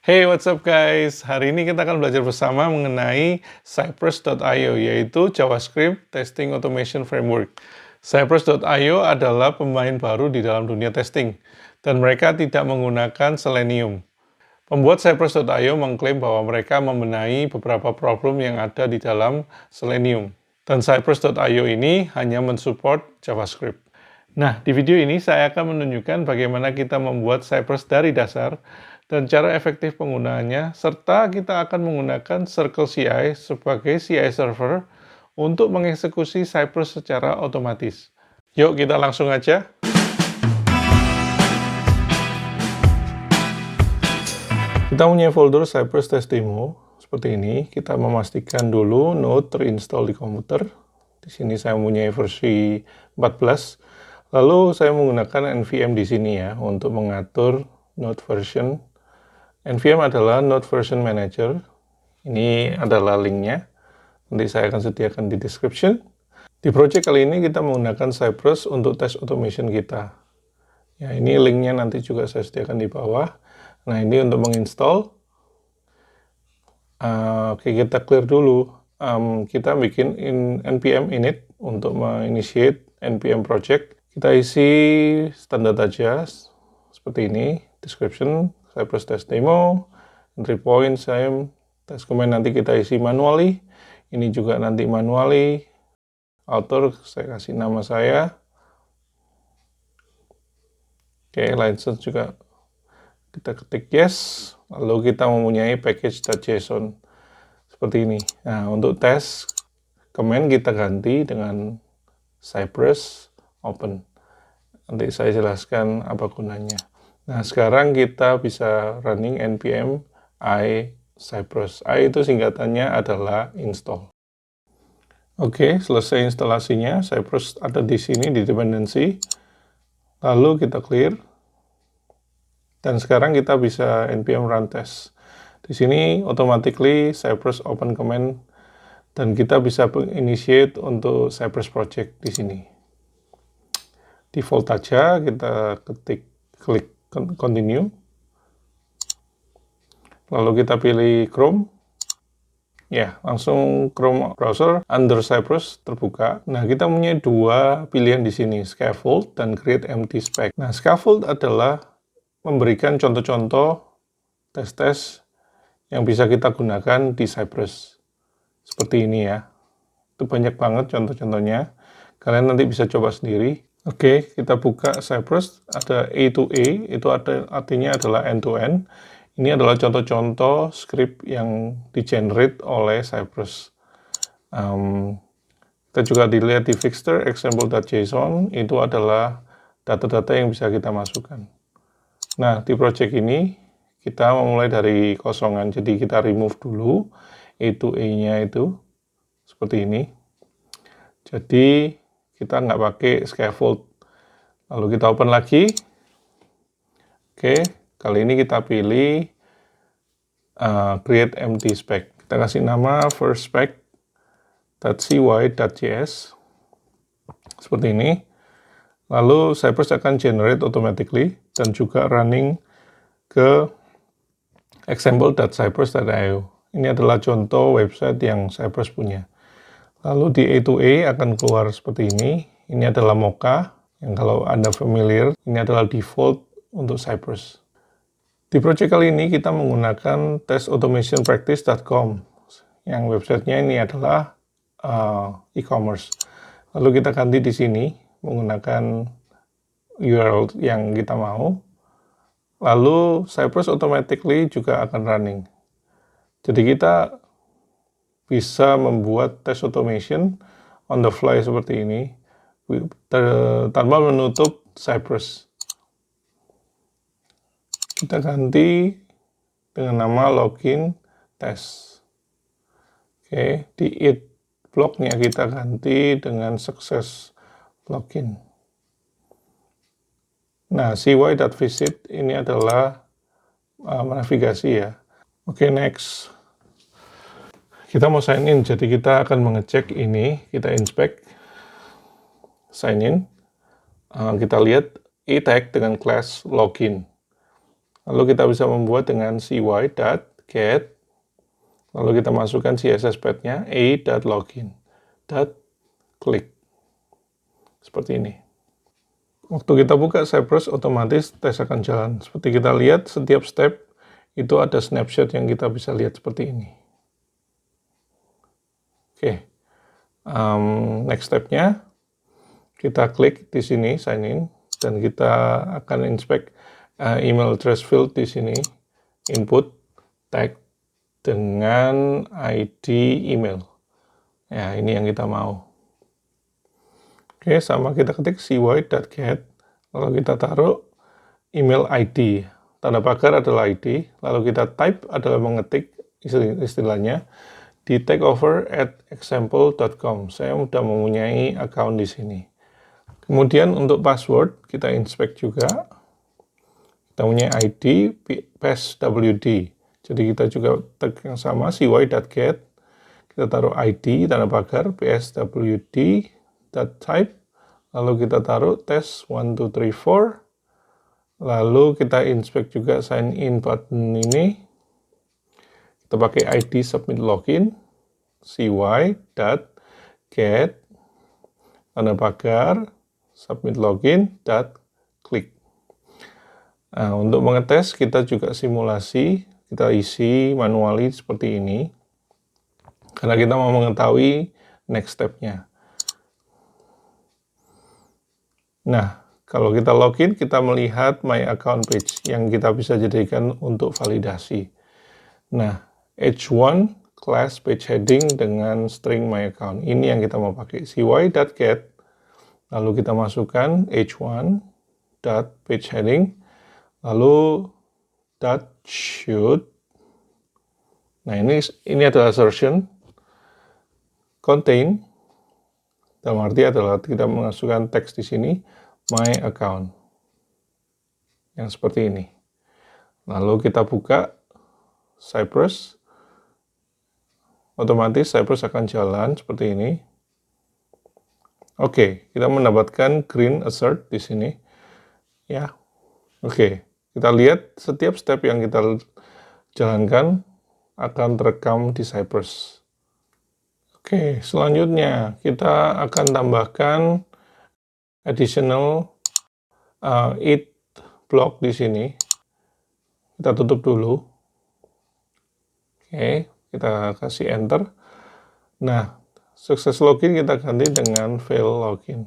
Hey, what's up guys? Hari ini kita akan belajar bersama mengenai Cypress.io, yaitu JavaScript Testing Automation Framework. Cypress.io adalah pemain baru di dalam dunia testing, dan mereka tidak menggunakan Selenium. Pembuat Cypress.io mengklaim bahwa mereka membenahi beberapa problem yang ada di dalam Selenium. Dan Cypress.io ini hanya mensupport JavaScript. Nah, di video ini saya akan menunjukkan bagaimana kita membuat Cypress dari dasar dan cara efektif penggunaannya, serta kita akan menggunakan Circle CI sebagai CI server untuk mengeksekusi Cypress secara otomatis. Yuk kita langsung aja. Kita punya folder Cypress Test Demo seperti ini. Kita memastikan dulu Node terinstall di komputer. Di sini saya mempunyai versi 14. Lalu saya menggunakan nvm di sini ya untuk mengatur Node version. NVM adalah Node Version Manager. Ini adalah linknya. Nanti saya akan sediakan di description. Di project kali ini kita menggunakan Cypress untuk test automation kita. Ya, ini linknya nanti juga saya sediakan di bawah. Nah, ini untuk menginstall. Oke, kita clear dulu. Kita bikin npm init untuk menginitiate npm project. Kita isi standar aja seperti ini. Description, Cypress Test Demo, entry point, test command nanti kita isi manually. Ini juga nanti manually. Author, saya kasih nama saya. Oke, license juga kita ketik yes. Lalu kita mempunyai package.json seperti ini. Nah, untuk tes command kita ganti dengan Cypress open. Nanti saya jelaskan apa gunanya. Nah, sekarang kita bisa running npm i Cypress. I itu singkatannya adalah install. Oke, selesai instalasinya. Cypress ada di sini di dependency. Lalu kita clear. Dan sekarang kita bisa npm run test. Di sini automatically Cypress open command dan kita bisa initiate untuk Cypress project di sini. Default aja kita klik continue. Lalu kita pilih Chrome. Ya, langsung Chrome browser under Cypress terbuka. Nah, kita punya dua pilihan di sini, scaffold dan create empty spec. Nah, scaffold adalah memberikan contoh-contoh tes-tes yang bisa kita gunakan di Cypress. Seperti ini ya. Itu banyak banget contoh-contohnya. Kalian nanti bisa coba sendiri. Oke, kita buka Cypress, ada A to A, itu artinya adalah end-to-end. Ini adalah contoh-contoh script yang di-generate oleh Cypress. Kita juga dilihat di fixture, example.json, itu adalah data-data yang bisa kita masukkan. Nah, di project ini, kita memulai dari kosongan, jadi kita remove dulu A to A-nya itu, seperti ini. Jadi, kita nggak pakai scaffold. Lalu kita open lagi. Oke, kali ini kita pilih create empty spec. Kita kasih nama first spec.cy.js. Seperti ini. Lalu Cypress akan generate automatically dan juga running ke example.cypress.io. Ini adalah contoh website yang Cypress punya. Lalu di A to A akan keluar seperti ini. Ini adalah Mocha, yang kalau Anda familiar, ini adalah default untuk Cypress. Di project kali ini kita menggunakan testautomationpractice.com, yang websitenya ini adalah e-commerce. Lalu kita ganti di sini, menggunakan URL yang kita mau. Lalu Cypress automatically juga akan running. Jadi kita bisa membuat test automation on the fly seperti ini tanpa menutup Cypress. Kita ganti dengan nama login test. Oke, di it blocknya kita ganti dengan success login. Nah, cy.visit ini adalah navigasi ya. Oke, next. Kita mau sign in, jadi kita akan mengecek ini, kita inspect, sign in, kita lihat e-tag dengan class login. Lalu kita bisa membuat dengan cy.get, lalu kita masukkan CSS path-nya a.login.click. Seperti ini. Waktu kita buka Cypress, otomatis tes akan jalan. Seperti kita lihat, setiap step itu ada snapshot yang kita bisa lihat seperti ini. Oke, next step-nya, kita klik di sini, sign in, dan kita akan inspect email address field di sini, input, tag, dengan ID email. Ya, ini yang kita mau. Oke, sama kita ketik cy.get, lalu kita taruh email ID. Tanda pagar adalah ID, lalu kita type adalah mengetik istilahnya di takeover@example.com. Saya sudah mempunyai account di sini. Kemudian untuk password, kita inspect juga. Kita punya ID, passwd. Jadi kita juga tag yang sama, cy.get. Kita taruh ID, tanda pagar, passwd. Type, lalu kita taruh test 1, 2, 3, 4, lalu kita inspect juga sign in button ini, kita pakai ID submit login, cy.get, tanda pagar, submit login, click. Nah, untuk mengetes kita juga simulasi, kita isi manually seperti ini, karena kita mau mengetahui next step-nya. Nah, kalau kita login, kita melihat my account page yang kita bisa jadikan untuk validasi. Nah, h1 class page heading dengan string my account. Ini yang kita mau pakai, cy.get. Lalu kita masukkan h1 page heading, lalu shoot. Nah, ini adalah assertion contain. Dalam arti adalah kita memasukkan teks di sini, my account. Yang seperti ini. Lalu kita buka Cypress. Otomatis Cypress akan jalan seperti ini. Oke, kita mendapatkan green assert di sini. Ya. Oke, kita lihat setiap step yang kita jalankan akan terekam di Cypress. Oke, selanjutnya kita akan tambahkan additional it block di sini. Kita tutup dulu. Oke, kita kasih enter. Nah, success login kita ganti dengan fail login.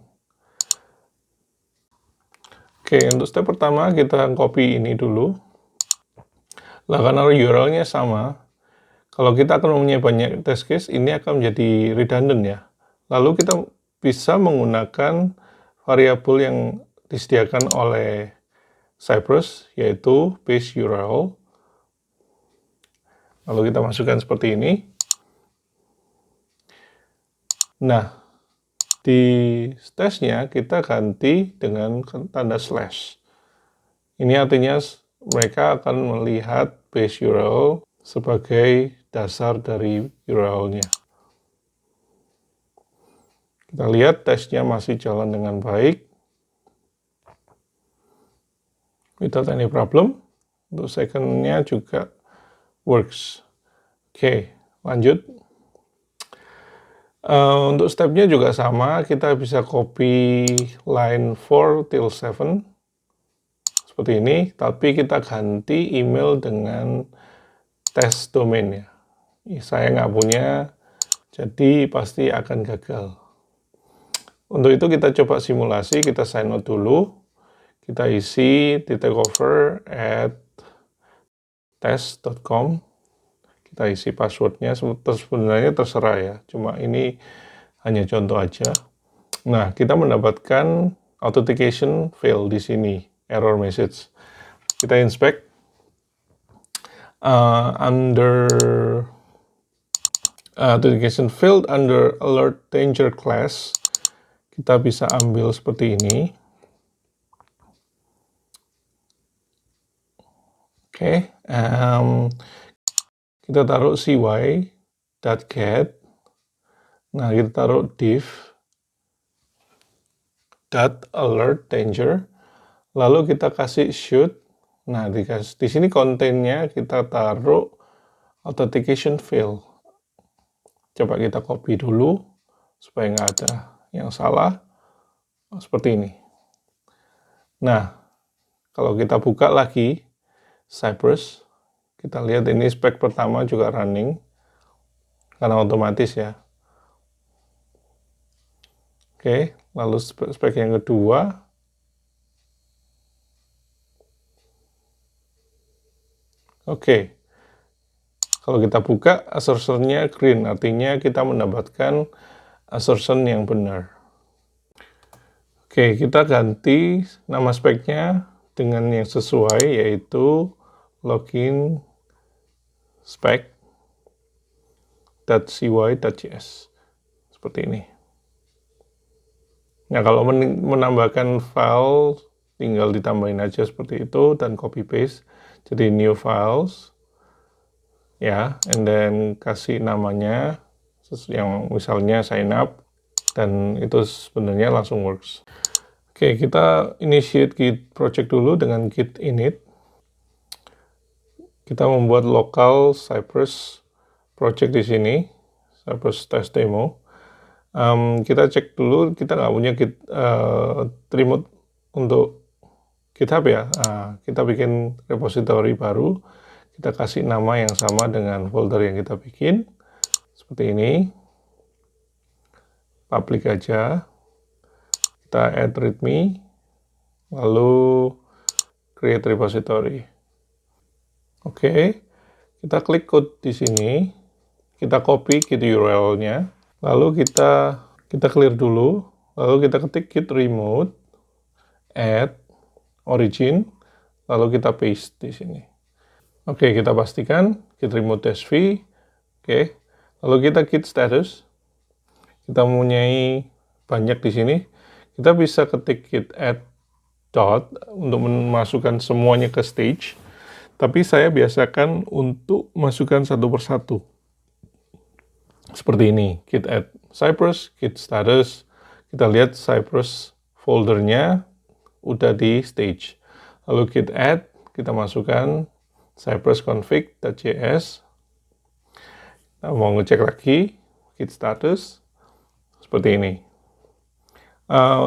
Oke, untuk step pertama kita copy ini dulu. Nah, karena URL-nya sama, kalau kita akan mempunyai banyak test case, ini akan menjadi redundant ya. Lalu kita bisa menggunakan variabel yang disediakan oleh Cypress, yaitu base URL. Lalu kita masukkan seperti ini. Nah, di testnya kita ganti dengan tanda slash. Ini artinya mereka akan melihat base URL sebagai dasar dari URL-nya. Kita lihat tesnya masih jalan dengan baik. Without any problem. Untuk second-nya juga works. Oke, lanjut. Untuk step-nya juga sama, kita bisa copy line 4 till 7. Seperti ini, tapi kita ganti email dengan test domain ya. Saya nggak punya, jadi pasti akan gagal. Untuk itu kita coba simulasi, kita sign out dulu. Kita isi di takeover@test.com. Kita isi passwordnya, sebenarnya terserah ya. Cuma ini hanya contoh aja. Nah, kita mendapatkan authentication fail di sini, error message. Kita inspect. Under authentication failed under alert danger class, kita bisa ambil seperti ini. Oke, kita taruh cy.get. Nah, kita taruh div .alert danger. Lalu kita kasih shoot. Nah, di sini kontennya kita taruh authentication fail. Coba kita copy dulu supaya nggak ada yang salah. Seperti ini. Nah, kalau kita buka lagi Cypress, kita lihat ini spek pertama juga running karena otomatis ya. Oke, lalu spek yang kedua. Oke, kalau kita buka assertion-nya green, artinya kita mendapatkan assertion yang benar. Oke, kita ganti nama speknya dengan yang sesuai, yaitu login spec.cy.js. Seperti ini. Nah, kalau menambahkan file, tinggal ditambahin aja seperti itu, dan copy paste. Jadi new files, ya, and then kasih namanya, yang misalnya sign up, dan itu sebenarnya langsung works. Oke, kita initiate Git project dulu dengan git init. Kita membuat local Cypress project di sini, Cypress test demo. Kita cek dulu, kita nggak punya Git remote untuk GitHub ya. Kita bikin repository baru, kita kasih nama yang sama dengan folder yang kita bikin, seperti ini. Public aja, kita add readme, lalu create repository. Oke, kita klik code di sini, kita copy Git URL-nya, lalu kita clear dulu, lalu kita ketik git remote add origin, lalu kita paste di sini. Oke, kita pastikan git remote-v. Oke, lalu kita git status. Kita mempunyai banyak di sini. Kita bisa ketik git add dot untuk memasukkan semuanya ke stage. Tapi saya biasakan untuk masukkan satu persatu. Seperti ini, git add Cypress, git status. Kita lihat Cypress foldernya udah di stage. Lalu git add, kita masukkan Cypress config.js. Nah, mau ngecek lagi, git status, seperti ini.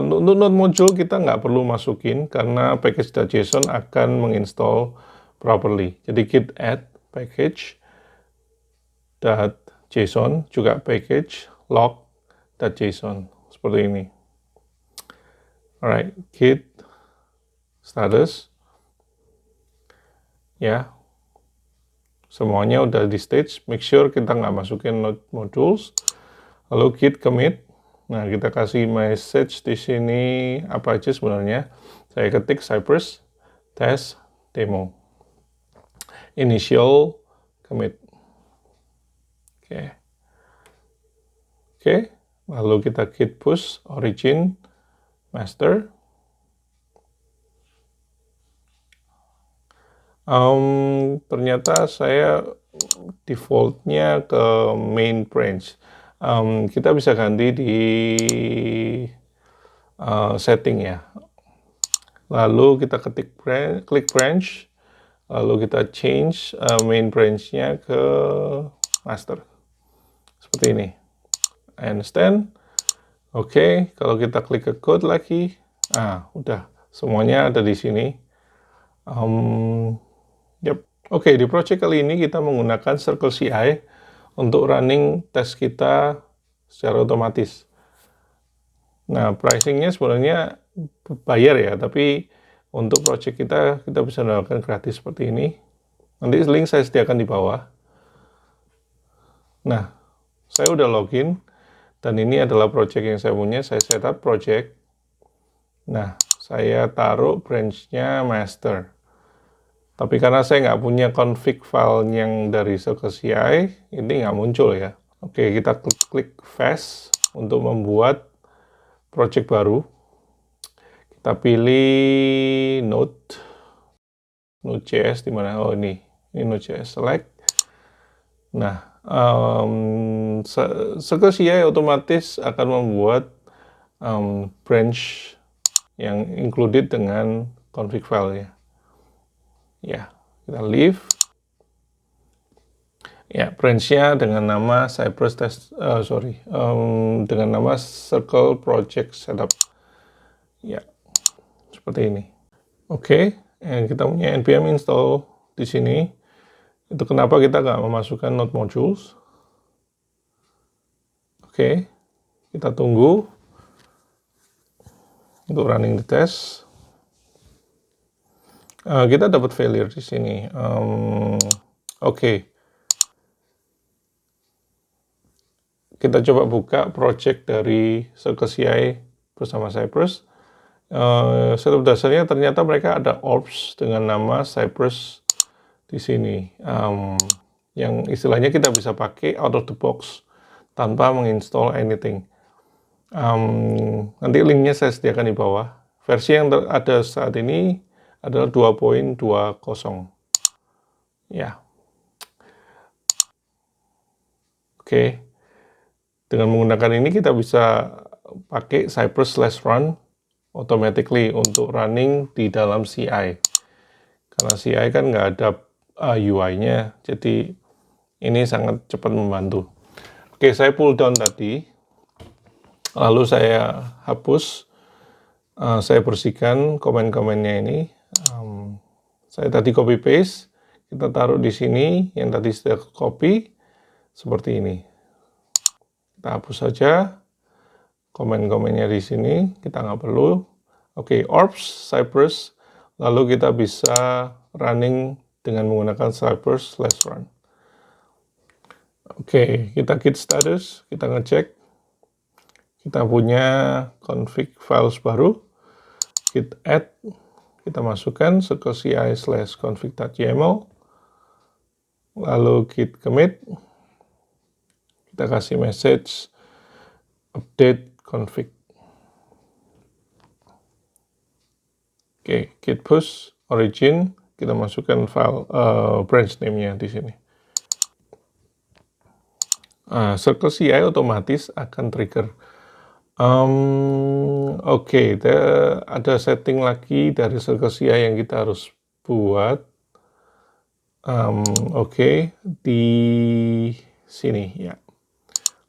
Untuk node module kita nggak perlu masukin karena package.json akan menginstall properly. Jadi git add package.json juga package log.json, seperti ini. Alright, git status, ya, semuanya udah di stage. Make sure kita nggak masukin node modules. Lalu git commit. Nah, kita kasih message di sini apa aja sebenarnya. Saya ketik Cypress test demo. Initial commit. Oke. Lalu kita git push origin master. Ternyata saya defaultnya ke main branch. Kita bisa ganti di setting ya. Lalu kita klik branch, lalu kita change main branch-nya ke master. Seperti ini. I understand. Oke, kalau kita klik ke code lagi, udah semuanya ada di sini. Oke, di project kali ini kita menggunakan Circle CI untuk running tes kita secara otomatis. Nah, pricingnya sebenarnya bayar ya, tapi untuk project kita bisa mendapatkan gratis seperti ini. Nanti link saya sediakan di bawah. Nah, saya udah login, dan ini adalah project yang saya punya. Saya setup project. Nah, saya taruh branch-nya master. Tapi karena saya nggak punya config file yang dari Circle CI, ini nggak muncul ya. Oke, kita klik fast untuk membuat project baru. Kita pilih Node.js di mana? Oh, ini Node.js, select. Nah, Circle CI otomatis akan membuat branch yang included dengan config file ya. Ya, kita leave. Ya, branch-nya dengan nama Cypress Test, dengan nama Circle Project Setup. Ya, seperti ini. Oke, kita punya npm install di sini. Itu kenapa kita nggak memasukkan node modules. Oke, kita tunggu untuk running the test. Kita dapat failure di sini. Oke. Kita coba buka project dari Circle CI bersama Cypress. Setup dasarnya ternyata mereka ada orbs dengan nama Cypress di sini. Yang istilahnya kita bisa pakai out of the box tanpa menginstall anything. Nanti linknya saya sediakan di bawah. Versi yang ada saat ini adalah 2.20. Ya. Oke. Dengan menggunakan ini kita bisa pakai Cypress/run automatically untuk running di dalam CI. Karena CI kan nggak ada UI-nya, jadi ini sangat cepat membantu. Oke, saya pull down tadi, lalu saya hapus, saya bersihkan komen-komennya ini. Saya tadi copy paste, kita taruh di sini, yang tadi sudah copy, seperti ini. Kita hapus saja komen-komennya di sini, kita nggak perlu. Oke, orbs, Cypress, lalu kita bisa running dengan menggunakan Cypress/run. Oke, kita git status, kita ngecek, kita punya config files baru, git add, kita masukkan circle ci/config.yml, lalu git commit, kita kasih message update config. Oke, git push origin, kita masukkan file branch name-nya di sini. Circle CI otomatis akan trigger. Oke, ada setting lagi dari Circle CI yang kita harus buat. Oke, di sini ya.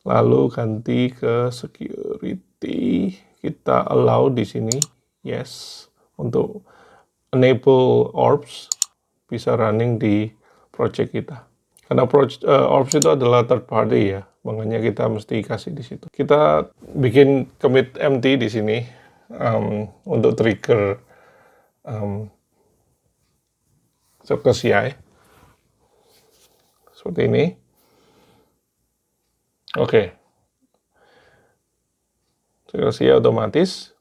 Lalu ganti ke security, kita allow di sini, yes, untuk enable orbs bisa running di project kita. Karena orbs itu adalah third party ya, makanya kita mesti kasih di situ. Kita bikin commit empty di sini untuk trigger Circle CI seperti ini. Oke, Circle CI otomatis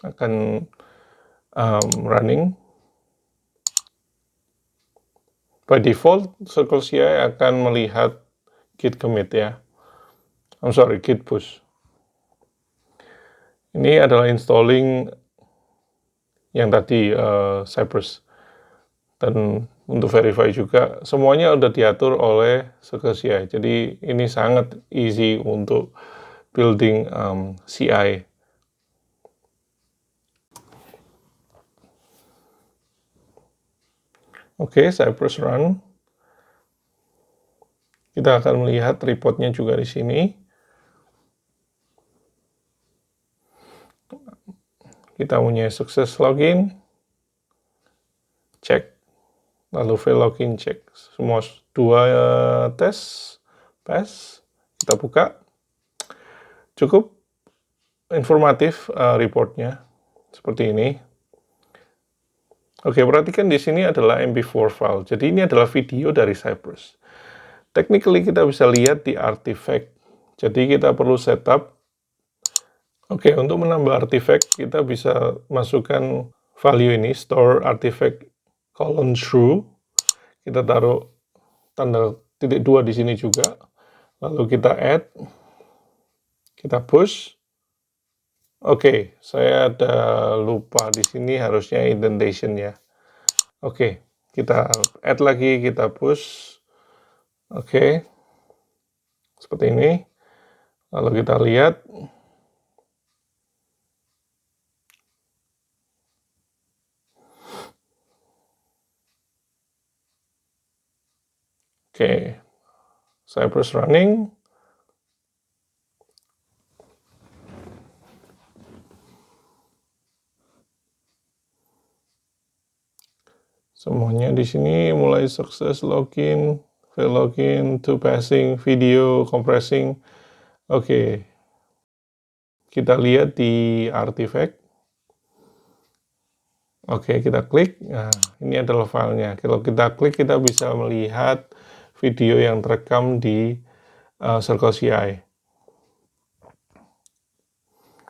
akan running. By default, Circle CI akan melihat git commit ya. Git push. Ini adalah installing yang tadi Cypress. Dan untuk verify juga, semuanya udah diatur oleh Circle CI. Jadi ini sangat easy untuk building CI. Oke, Cypress run. Kita akan melihat reportnya juga di sini. Kita punya sukses login, cek, lalu fail login, cek. Semua dua tes, pass. Kita buka. Cukup informatif reportnya seperti ini. Oke, perhatikan di sini adalah MP4 file. Jadi ini adalah video dari Cypress. Technically kita bisa lihat di artifact. Jadi kita perlu setup. Oke, untuk menambah artifact kita bisa masukkan value ini, store artifact :true. Kita taruh tanda titik 2 di sini juga. Lalu kita add, kita push. Oke, saya ada lupa di sini harusnya indentation ya. Oke, kita add lagi, kita push. Oke, seperti ini. Lalu kita lihat. Oke, Cypress running. Semuanya di sini mulai sukses login, fail login, to passing, video, compressing. Oke, kita lihat di artifact. Oke, kita klik. Nah, ini adalah filenya. Kalau kita klik, kita bisa melihat video yang terekam di Circle CI,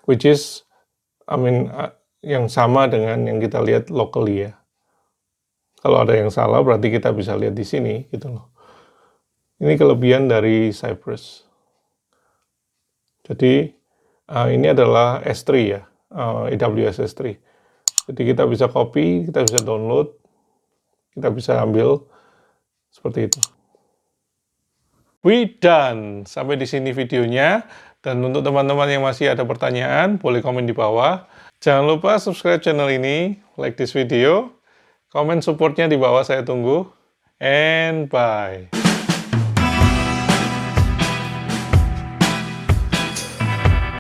which is, yang sama dengan yang kita lihat locally ya. Kalau ada yang salah, berarti kita bisa lihat di sini, gitu loh. Ini kelebihan dari Cypress. Jadi, ini adalah S3 ya, AWS S3. Jadi kita bisa copy, kita bisa download, kita bisa ambil seperti itu. We done. Sampai di sini videonya. Dan untuk teman-teman yang masih ada pertanyaan, boleh komen di bawah. Jangan lupa subscribe channel ini, like this video, komen supportnya di bawah, saya tunggu. And bye.